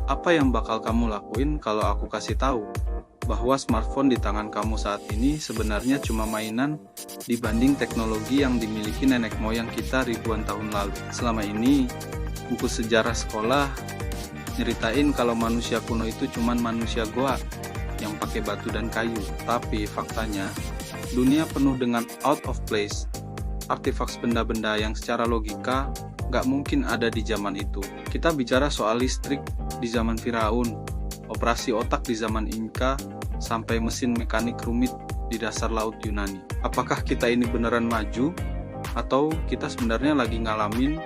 Apa yang bakal kamu lakuin kalau aku kasih tahu bahwa smartphone di tangan kamu saat ini sebenarnya cuma mainan dibanding teknologi yang dimiliki nenek moyang kita ribuan tahun lalu? Selama ini, buku sejarah sekolah nyeritain kalau manusia kuno itu cuma manusia goa yang pakai batu dan kayu. Tapi faktanya, dunia penuh dengan out of place, artefaks benda-benda yang secara logika nggak mungkin ada di zaman itu. Kita bicara soal listrik di zaman Firaun, operasi otak di zaman Inka, sampai mesin mekanik rumit di dasar laut Yunani. Apakah kita ini beneran maju? Atau kita sebenarnya lagi ngalamin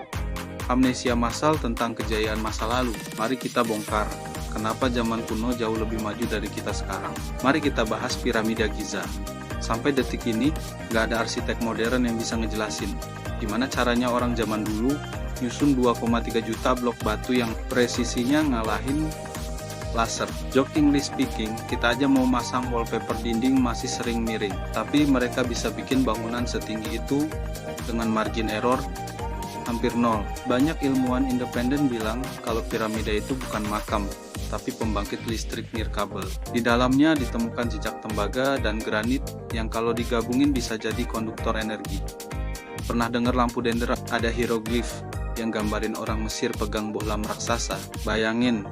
amnesia massal tentang kejayaan masa lalu? Mari kita bongkar kenapa zaman kuno jauh lebih maju dari kita sekarang. Mari kita bahas piramida Giza. Sampai detik ini, nggak ada arsitek modern yang bisa ngejelasin gimana caranya orang zaman dulu nyusun 2,3 juta blok batu yang presisinya ngalahin laser. Jokingly speaking, kita aja mau masang wallpaper dinding masih sering miring, tapi mereka bisa bikin bangunan setinggi itu dengan margin error hampir nol. Banyak ilmuwan independen bilang kalau piramida itu bukan makam, tapi pembangkit listrik nirkabel. Di dalamnya ditemukan jejak tembaga dan granit yang kalau digabungin bisa jadi konduktor energi. Pernah dengar lampu dender? Ada hieroglif yang gambarin orang Mesir pegang bohlam raksasa. Bayangin,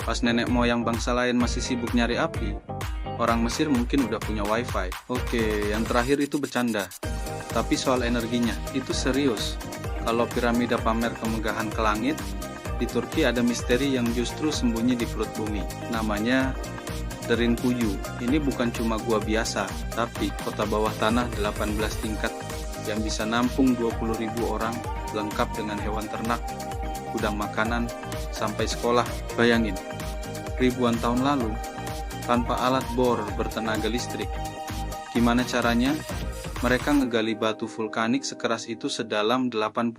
pas nenek moyang bangsa lain masih sibuk nyari api, orang Mesir mungkin udah punya wifi. Oke, yang terakhir itu bercanda. Tapi soal energinya, itu serius. Kalau piramida pamer kemegahan ke langit, di Turki ada misteri yang justru sembunyi di perut bumi. Namanya Derinkuyu. Ini bukan cuma gua biasa, tapi kota bawah tanah 18 tingkat yang bisa nampung 20.000 orang, lengkap dengan hewan ternak, gudang makanan, sampai sekolah. Bayangin, ribuan tahun lalu, tanpa alat bor bertenaga listrik. Gimana caranya? Mereka ngegali batu vulkanik sekeras itu sedalam 85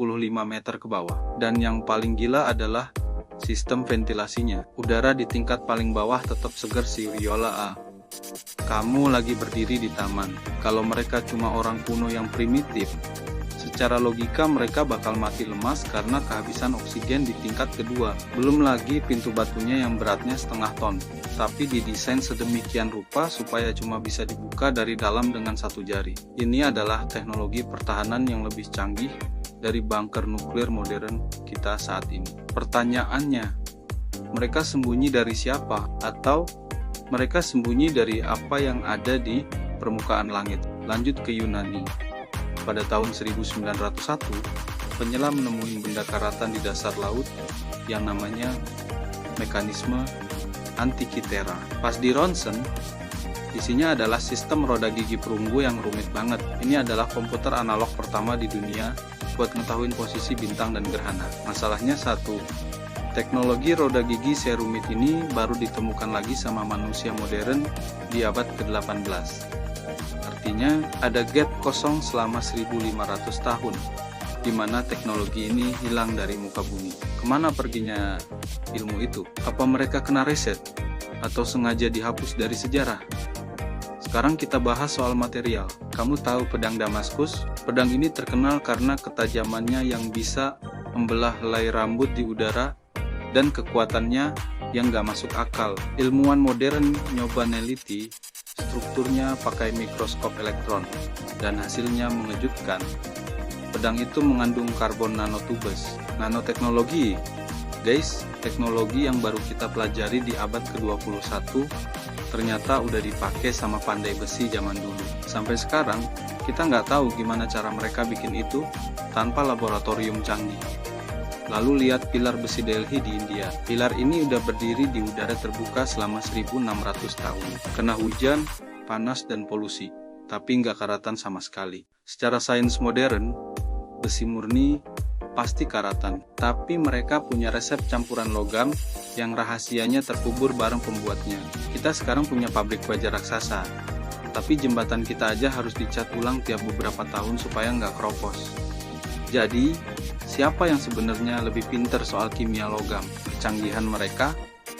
meter ke bawah. Dan yang paling gila adalah sistem ventilasinya. Udara di tingkat paling bawah tetap segar si Riola. Kamu lagi berdiri di taman. Kalau mereka cuma orang kuno yang primitif, secara logika mereka bakal mati lemas karena kehabisan oksigen di tingkat kedua. Belum lagi pintu batunya yang beratnya setengah ton, tapi didesain sedemikian rupa supaya cuma bisa dibuka dari dalam dengan satu jari. Ini adalah teknologi pertahanan yang lebih canggih dari bunker nuklir modern kita saat ini. Pertanyaannya, mereka sembunyi dari siapa? Atau mereka sembunyi dari apa yang ada di permukaan langit? Lanjut ke Yunani. Pada tahun 1901, penyelam menemukan benda karatan di dasar laut yang namanya mekanisme Antikythera. Pas di ronsen, isinya adalah sistem roda gigi perunggu yang rumit banget. Ini adalah komputer analog pertama di dunia buat ngetahuin posisi bintang dan gerhana. Masalahnya satu, teknologi roda gigi serumit ini baru ditemukan lagi sama manusia modern di abad ke-18. Artinya ada gap kosong selama 1500 tahun, di mana teknologi ini hilang dari muka bumi. Kemana perginya ilmu itu? Apa mereka kena reset? Atau sengaja dihapus dari sejarah? Sekarang kita bahas soal material. Kamu tahu pedang Damaskus? Pedang ini terkenal karena ketajamannya yang bisa membelah helai rambut di udara dan kekuatannya yang gak masuk akal. Ilmuwan modern nyoba neliti strukturnya pakai mikroskop elektron, dan hasilnya mengejutkan. Pedang itu mengandung karbon nanotubes. Nanoteknologi, guys, teknologi yang baru kita pelajari di abad ke-21, ternyata udah dipakai sama pandai besi zaman dulu. Sampai sekarang, kita nggak tahu gimana cara mereka bikin itu tanpa laboratorium canggih. Lalu lihat pilar besi Delhi di India. Pilar ini udah berdiri di udara terbuka selama 1600 tahun. Kena hujan, panas, dan polusi, tapi nggak karatan sama sekali. Secara sains modern, besi murni pasti karatan. Tapi mereka punya resep campuran logam yang rahasianya terkubur bareng pembuatnya. Kita sekarang punya pabrik baja raksasa, tapi jembatan kita aja harus dicat ulang tiap beberapa tahun supaya nggak keropos. Jadi, siapa yang sebenarnya lebih pintar soal kimia logam? Kecanggihan mereka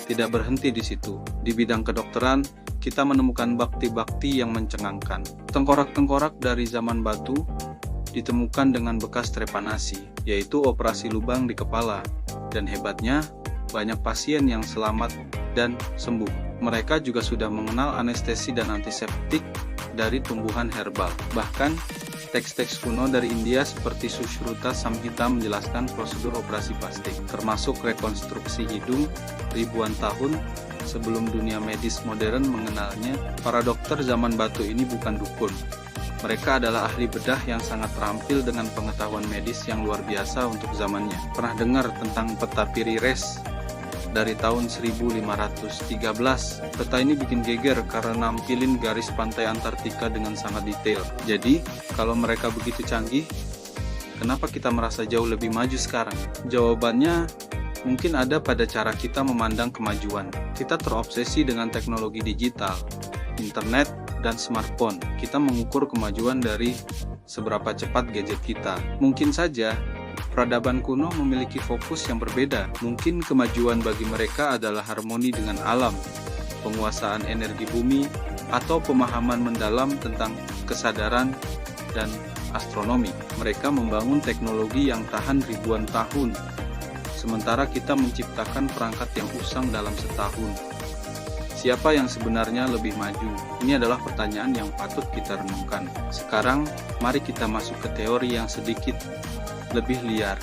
tidak berhenti di situ. Di bidang kedokteran, kita menemukan bakti-bakti yang mencengangkan. Tengkorak-tengkorak dari zaman batu ditemukan dengan bekas trepanasi, yaitu operasi lubang di kepala. Dan hebatnya, banyak pasien yang selamat dan sembuh. Mereka juga sudah mengenal anestesi dan antiseptik dari tumbuhan herbal. Bahkan, teks-teks kuno dari India seperti Sushruta Samhita menjelaskan prosedur operasi plastik, termasuk rekonstruksi hidung ribuan tahun sebelum dunia medis modern mengenalnya. Para dokter zaman batu ini bukan dukun. Mereka adalah ahli bedah yang sangat terampil dengan pengetahuan medis yang luar biasa untuk zamannya. Pernah dengar tentang peta Piri-Reis dari tahun 1513? Peta ini bikin geger karena nampilin garis pantai Antartika dengan sangat detail. Jadi, kalau mereka begitu canggih, kenapa kita merasa jauh lebih maju sekarang? Jawabannya mungkin ada pada cara kita memandang kemajuan. Kita terobsesi dengan teknologi digital, internet, dan smartphone. Kita mengukur kemajuan dari seberapa cepat gadget kita. Mungkin saja peradaban kuno memiliki fokus yang berbeda. Mungkin kemajuan bagi mereka adalah harmoni dengan alam, penguasaan energi bumi, atau pemahaman mendalam tentang kesadaran dan astronomi. Mereka membangun teknologi yang tahan ribuan tahun, sementara kita menciptakan perangkat yang usang dalam setahun. Siapa yang sebenarnya lebih maju? Ini adalah pertanyaan yang patut kita renungkan. Sekarang, mari kita masuk ke teori yang sedikit lebih liar.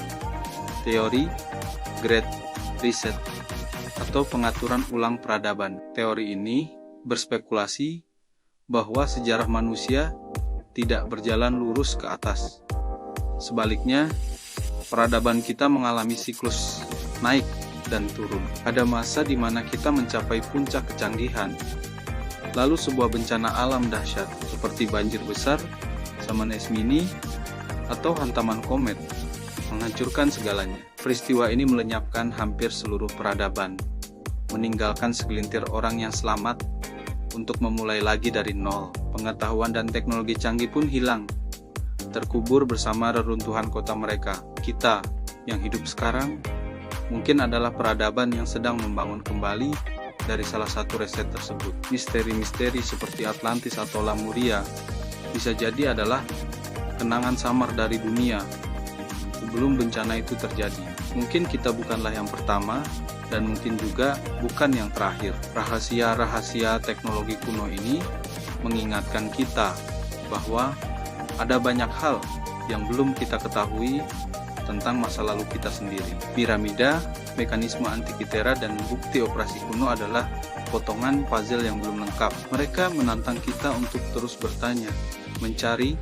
Teori Great Reset atau pengaturan ulang peradaban. Teori ini berspekulasi bahwa sejarah manusia tidak berjalan lurus ke atas. Sebaliknya, peradaban kita mengalami siklus naik dan turun. Ada masa di mana kita mencapai puncak kecanggihan, lalu sebuah bencana alam dahsyat seperti banjir besar, zaman es mini, atau hantaman komet menghancurkan segalanya. Peristiwa ini melenyapkan hampir seluruh peradaban, meninggalkan segelintir orang yang selamat untuk memulai lagi dari nol. Pengetahuan dan teknologi canggih pun hilang, terkubur bersama reruntuhan kota mereka. Kita yang hidup sekarang mungkin adalah peradaban yang sedang membangun kembali dari salah satu reset tersebut. Misteri-misteri seperti Atlantis atau Lemuria bisa jadi adalah kenangan samar dari dunia sebelum bencana itu terjadi. Mungkin kita bukanlah yang pertama, dan mungkin juga bukan yang terakhir. Rahasia-rahasia teknologi kuno ini mengingatkan kita bahwa ada banyak hal yang belum kita ketahui tentang masa lalu kita sendiri. Piramida, mekanisme Antikythera, dan bukti operasi kuno adalah potongan puzzle yang belum lengkap. Mereka menantang kita untuk terus bertanya, mencari,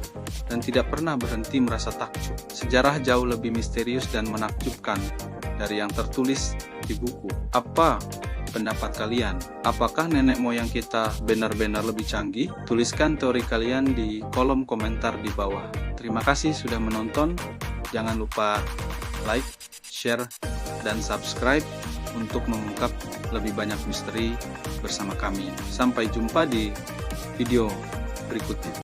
dan tidak pernah berhenti merasa takjub. Sejarah jauh lebih misterius dan menakjubkan dari yang tertulis di buku. Apa pendapat kalian? Apakah nenek moyang kita benar-benar lebih canggih? Tuliskan teori kalian di kolom komentar di bawah. Terima kasih sudah menonton. Jangan lupa like, share, dan subscribe untuk mengungkap lebih banyak misteri bersama kami. Sampai jumpa di video berikutnya.